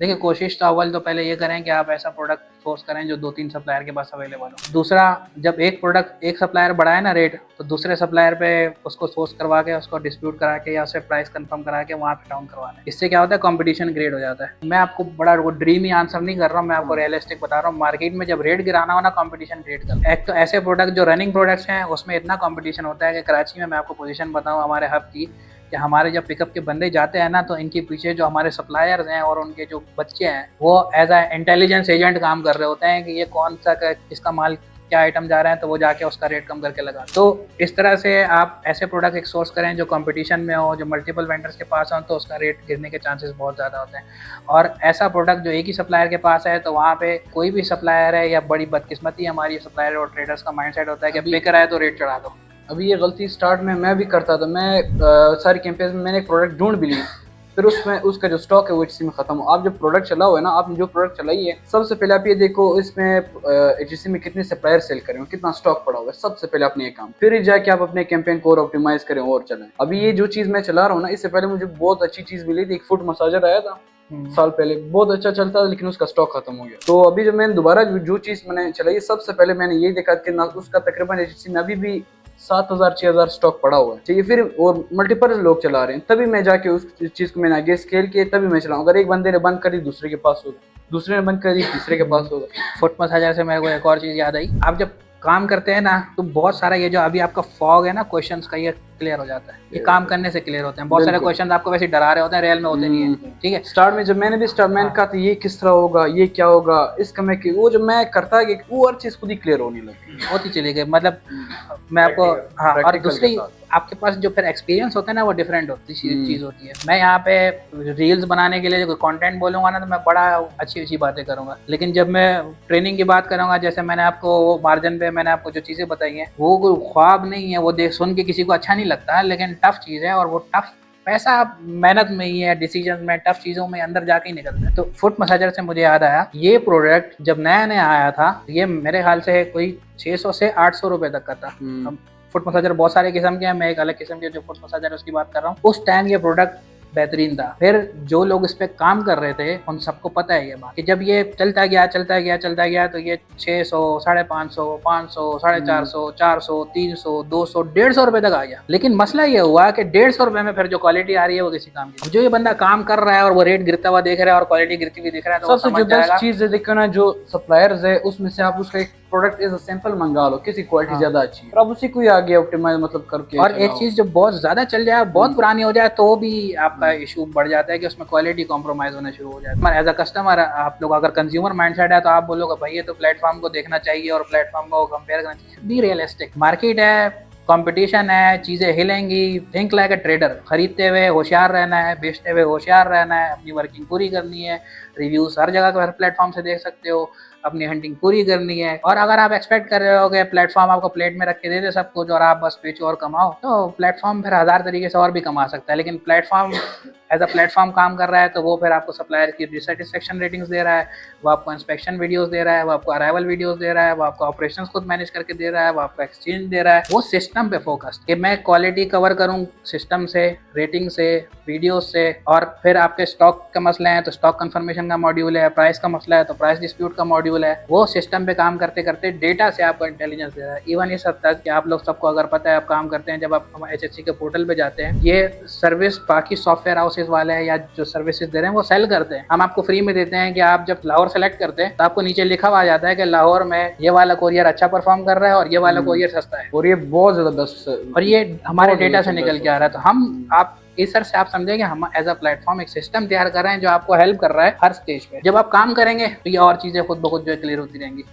देखिए, कोशिश तो अव्वल तो पहले ये करें कि आप ऐसा प्रोडक्ट सोर्स करें जो 2-3 सप्लायर के पास अवेलेबल हो। दूसरा, जब एक प्रोडक्ट एक सप्लायर बढ़ाए ना रेट, तो दूसरे सप्लायर पे उसको सोर्स करवा के, उसको डिस्प्यूट करा के या उससे प्राइस कंफर्म करा के वहाँ पे डाउन करवाना है। इससे क्या होता है, कंपटीशन क्रिएट हो जाता है। मैं आपको बड़ा ड्रीमी आंसर नहीं कर रहा हूँ, मैं आपको रियलिस्टिक बता रहा हूँ। मार्केट में जब रेट गिराना हो ना, कंपटीशन क्रिएट कर। एक तो ऐसे प्रोडक्ट जो रनिंग प्रोडक्ट्स हैं उसमें इतना कंपटीशन होता है कि कराची में, मैं आपको पोजीशन बताऊँ हमारे हब की, कि हमारे जब पिकअप के बंदे जाते हैं ना, तो इनके पीछे जो हमारे सप्लायर्स हैं और उनके जो बच्चे हैं, वो एज अ इंटेलिजेंस एजेंट काम कर रहे होते हैं कि ये कौन सा किसका माल, क्या आइटम जा रहा है, तो वो जाके उसका रेट कम करके लगा। तो इस तरह से आप ऐसे प्रोडक्ट एक सोर्स करें जो कंपटीशन में हो, जो मल्टीपल वेंडर्स के पास हो, तो उसका रेट गिरने के चांसेस बहुत ज़्यादा होते हैं। और ऐसा प्रोडक्ट जो एक ही सप्लायर के पास है, तो वहाँ पे कोई भी सप्लायर है, या बड़ी बदकिस्मती हमारी सप्लायर और ट्रेडर्स का माइंडसेट होता है कि बिक रहा है तो रेट चढ़ा दो। अभी ये गलती स्टार्ट में मैं भी करता था। मैं सारी कैंपेन में मैंने एक प्रोडक्ट ढूंढ भी ली, फिर उसमें उसका जो स्टॉक है वो एचसी में खत्म हो। आप जब प्रोडक्ट चलाओ है ना, आपने जो प्रोडक्ट चलाई है, सबसे पहले आप ये देखो इसमें एचसी में कितने सप्लायर सेल करें, कितना स्टॉक पड़ा हुआ है। सबसे पहले अपने ये काम, फिर जाके आप अपने कैंपेन को और ऑप्टिमाइज करें और चलाएं। अभी ये जो चीज मैं चला रहा हूँ ना, इससे पहले मुझे बहुत अच्छी चीज मिली थी। एक फुट मसाजर आया था साल पहले, बहुत अच्छा चलता था, लेकिन उसका स्टॉक खत्म हो गया। तो अभी जब मैंने दोबारा जो चीज मैंने चलाई, सबसे पहले मैंने ये देखा कि उसका तकरीबन एचसी में अभी भी 7,000-6,000 स्टॉक पड़ा हुआ है, चाहिए फिर और मल्टीपल लोग चला रहे हैं। तभी मैं जाके उस चीज को मैंने आगे स्केल किया, तभी मैं चलाऊं। अगर एक बंदे ने बंद करी, दूसरे के पास होगा, दूसरे ने बंद करी, तीसरे के पास होगा। फुट मसाजर से मेरे को एक और चीज़ याद आई। आप जब काम करते हैं ना, तो बहुत सारा ये जो अभी आपका फॉग है ना क्वेश्चंस का, ये क्लियर हो जाता है। ये काम करने से क्लियर होते हैं। बहुत सारे क्वेश्चन आपको वैसे डरा रहे होते हैं, रियल में होते नहीं है। ठीक है, स्टार्ट में जब मैंने भी मैंने कहा था ये किस तरह होगा, ये क्या होगा, इसका मैं वो जब मैं करता कि वो हर चीज खुद ही क्लियर होने लगी, होती चली गई। मतलब मैं आपको, हाँ, और दूसरी आपके पास जो फिर एक्सपीरियंस होता है ना, वो डिफरेंट होती चीज़ होती है। मैं यहाँ पे रील्स बनाने के लिए जो कंटेंट बोलूंगा ना, तो मैं बड़ा अच्छी अच्छी बातें करूंगा, लेकिन जब मैं ट्रेनिंग की बात करूंगा, जैसे मैंने आपको वो मार्जिन पे मैंने आपको जो चीज़ें बताई हैं, वो कोई ख्वाब नहीं है। वो देख सुन के किसी को अच्छा नहीं लगता है, लेकिन टफ चीज़ है। और वो टफ पैसा मेहनत में ही है, डिसीजन में, टफ चीज़ों में अंदर जाके ही निकलता है। तो फुट मसाजर से मुझे याद आया, ये प्रोडक्ट जब नया नया आया था, ये मेरे ख्याल से कोई 600 से 800 रुपए तक का था। फुट मसाजर बहुत सारे किस्म के हैं, मैं एक अलग किस्म के जो फुट मसाजर है उसकी बात कर रहा हूँ। उस टाइम ये प्रोडक्ट बेहतरीन था। फिर जो लोग इस पे काम कर रहे थे, उन सबको पता है ये बात, कि जब ये चलता गया तो ये 600, 550, 500, 450, 400, 300, 200, 150 रुपए तक आ गया। लेकिन मसला ये हुआ कि 150 रुपए में फिर जो क्वालिटी आ रही है वो किसी काम की। जो ये बंदा काम कर रहा है और वो रेट गिरता हुआ देख रहा है और क्वालिटी गिरती हुई दिख रहा है, तो सबसे जो बेस्ट चीज है देखो ना, जो सप्लायर्स है उसमें से आप उसका एक प्रोडक्ट एज अ सैंपल मंगा लो, किसी क्वालिटी ज्यादा अच्छी है, अब उसी को ही आगे ऑप्टिमाइज मतलब करके। और एक चीज जो बहुत ज्यादा चल जाए, बहुत पुरानी हो जाए, तो भी आपका इशू बढ़ जाता है कि उसमें क्वालिटी कॉम्प्रोमाइज होना शुरू हो जाता है। एज अ कस्टमर, आप लोग अगर कंज्यूमर माइंडसेट है, तो आप बोलोगे भाई ये तो प्लेटफॉर्म को देखना चाहिए और प्लेटफॉर्म को कंपेयर करना चाहिए। बी रियलिस्टिक, मार्केट है, कंपटीशन है, चीजें हिलेंगी। थिंक लाइक अ ट्रेडर, खरीदते हुए होशियार रहना है, बेचते हुए होशियार रहना है, अपनी वर्किंग पूरी करनी है, रिव्यूज हर जगह हर प्लेटफॉर्म से देख सकते हो, अपनी हंटिंग पूरी करनी है। और अगर आप एक्सपेक्ट कर रहे हो कि प्लेटफॉर्म आपको प्लेट में रख के दे दे सब कुछ और आप बस बेचो और कमाओ, तो प्लेटफॉर्म फिर 1000 तरीके से और भी कमा सकता है। लेकिन प्लेटफॉर्म एज अ प्लेटफॉर्म काम कर रहा है, तो वो फिर आपको सप्लायर की डिससेटिस्फेक्शन रेटिंग्स दे रहा है, वो आपको इंस्पेक्शन वीडियोस दे रहा है, वो आपको अराइवल वीडियोस दे रहा है, वो आपको ऑपरेशंस खुद मैनेज करके दे रहा है, वो आपको एक्सचेंज दे रहा है। वो सिस्टम पे फोकस्ड, कि मैं क्वालिटी कवर करूँ सिस्टम से, रेटिंग से, वीडियोज से। और फिर आपके स्टॉक का मसला है तो स्टॉक कंफर्मेशन का मॉड्यूल है, प्राइस का मसला है तो प्राइस डिस्प्यूट का मॉड्यूल है। वो सिस्टम पे काम करते करते डेटा से आपको इंटेलिजेंस दे रहा है। इवन इस हद तक कि आप लोग सबको अगर पता है, आप काम करते हैं, जब आप एचएससी के पोर्टल पे जाते हैं, ये सर्विस बाकी सॉफ्टवेयर हाउसेज वाले हैं या जो सर्विसेज दे रहे हैं वो सेल करते हैं। हम आपको फ्री में देते हैं कि आप जब लाहौर सेलेक्ट करते हैं, तो आपको नीचे लिखा हुआ जाता है कि लाहौर में ये वाला कोरियर अच्छा परफॉर्म कर रहा है और ये वाला कोरियर सस्ता है, और ये बहुत ज्यादा बेस्ट, और ये हमारे डेटा से निकल के आ रहा है। तो हम आप इस तरह से आप समझे कि हम एज अ प्लेटफॉर्म एक सिस्टम तैयार कर रहे हैं जो आपको हेल्प कर रहा है हर स्टेज पे। जब आप काम करेंगे तो ये और चीजें खुद ब खुद जो क्लियर होती रहेंगी।